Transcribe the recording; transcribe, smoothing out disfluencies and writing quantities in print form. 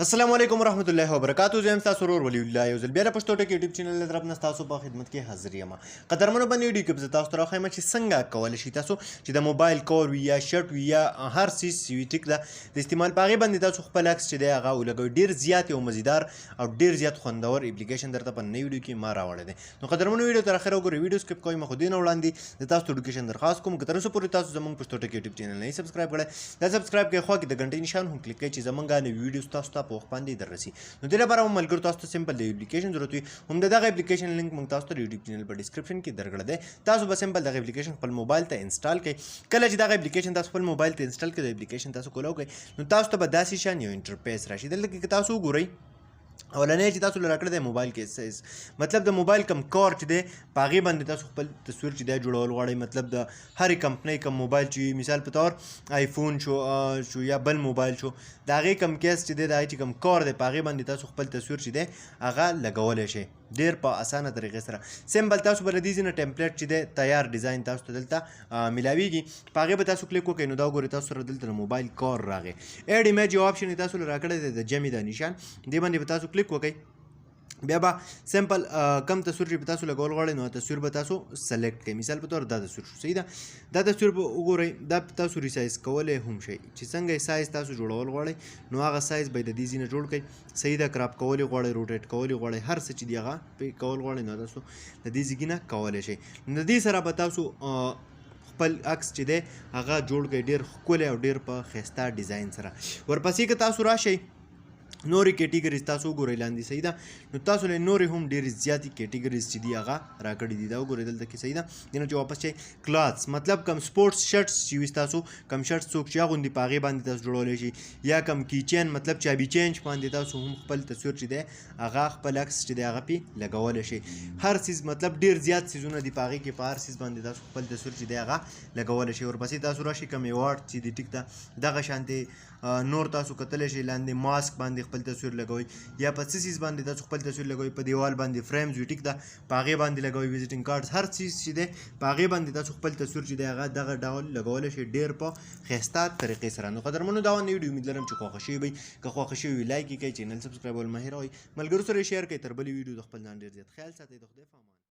السلام علیکم ورحمۃ اللہ وبرکاتہ. زه یم ستاسو ورور ولی الله یو ځل بیا د پښتو ټک یوټیوب چینل له طرف نه ستاسو په خدمت کې حاضر یم. قدرمنو باندې ویډیو کې زه تاسو ته راښیم چې څنګه کولی شئ تاسو چې د موبایل کور وي یا شرټ وي یا هر څیز چې وي ټیک ده د استعمال په هغې باندې تاسو خپل عکس چې دی هغه ولګوئ. ډېر زیات یو مزیدار او ډېر زیات خوندور اپلیکیشن درته په نوي ویډیو کې ما راوړی دی. نو قدرمنو ویډیو تر اخره وګورئ. ویډیو سکپ کوئ مخ دې نه وړاندې د تاسو ته ایډوکیشن درخواست کوم که تر اوسه پورې تاسو زموږ پښتو ټک یوټیوب چینل نه سبسکرایب کړی دا سبسکرایب کړئ خوا کې د غنټۍ نشان هم کلیک کړئ چې زموږ نوي ویډیوز تاسو ته په وخت باندې دررسي. نو دې لپاره هم ملګرو تاسو ته سمپل د اپلیکیشن ضرورت وي. هم د دغه اپلیکیشن لینک موږ تاسو ته د یوټیوب چینل په ډسکرپشن کې درکړی دی. تاسو به سمپل دغه اپلیکیشن خپل موبایل ته انسټال کړئ. کله چې دغه اپلیکیشن تاسو خپل موبایل ته انسټال کړئ د اپلیکیشن تاسو کولاو کړئ نو تاسو ته به داسې شان یو انټرفیس راشي. دلته کې تاسو وګورئ اولنی چې تاسو لره کړی دی موبایل کې سایز مطلب د موبایل کم کور چې دی په هغې باندې تاسو خپل تصویر چې دی جوړول غواړئ. مطلب د هرې کمپنۍ کم موبایل چې وي مثال په طور آیفون شو یا بل موبایل شو د هغې کم کیس چې دی د هغې چې کم کور دی په هغې باندې تاسو خپل تصویر چې دی هغه لګولی شئ ډېر په اسانه طریقې سره. سمپل تاسو به له دې ځینې ټمپلیټ چې دی تیار ډیزاین تاسو ته دلته میلاویږي په هغې به تاسو کلیک وکړئ نو دا وګورئ تاسو سره دلته د موبایل کور راغی. ایډ ایمیج یو آپشن یې تاسو له راکړی دی د جمع د نشان دې باندې به تاسو کلیک وکړئ. بیا به سمپل کم تصویر چې به تاسو لګول غواړئ نو تصویر به تاسو سلیکټ کړئ. مثال په طور دا تصویر شو صحیح ده. دا تصویر به وګورئ دا تاسو ریسایز کولی هم شئ چې څنګه یې سایز تاسو جوړول غواړئ نو هغه سایز به یې د دې ځینې جوړ کړئ. صحیح ده. کراپ کولی غواړئ روټیټ کولی غواړئ هر څه چې دی هغه پې کول غواړئ نو تاسو د دې ځای نه کولی شئ. نو د دې سره به تاسو خپل عکس چې دی هغه جوړ کړئ ډېر ښکلی او ډېر په ښایسته ډیزاین سره. ورپسې که تاسو راشئ نورې کیټیګریز تاسو وګورئ لاندې صحیح ده. نو تاسو له نورې هم ډېرې زیاتې کیټیګریز چې دي هغه راکړي دي دا وګورئ دلته کې صحیح ده. دې نه چې واپس شئ کلاتس مطلب کم سپورټس شرټس چې وي تاسو کم شرټ څوک چې اغوندي په هغې باندې تاسو جوړولی شي یا کم کیچین مطلب چابي چینج باندې تاسو هم خپل تصویر چې دی هغه خپل عکس چې دی هغه پې لګولی شئ. هر څیز مطلب ډېر زیات څیزونه دي په هغې کې په هر څیز باندې تاسو خپل تصویر چې دی هغه لګولی شئ. ورپسې تاسو راشئ کم ایوارډ چې دی ټیک ده دغه شانتې نور تاسو کتلی شئ لاندې ماسک باندې خپل تصویر لګوئ یا په څه څیز باندې تاسو خپل تصویر لګوئ په دیوال باندې فریمز وي ټیک ده په هغې باندې لګوئ ویزیټینګ کارډز هر څیز چې دی په هغې باندې تاسو خپل تصویر چې دی هغه دغه ډول لګولی شئ ډېر په ښایسته طریقې سره. نو قدرمنو دا ونه ویډیو امید لرم چې خوښه شوي وي. که خوښه شوي وي لایک یې کړئ چینل سبسکرایبول مه هېروئ ملګرو سره یې شیر کړئ. تر بلې ویډیو د خپل ځان ډېر زیات خیال ساتئ. د خدای په امان.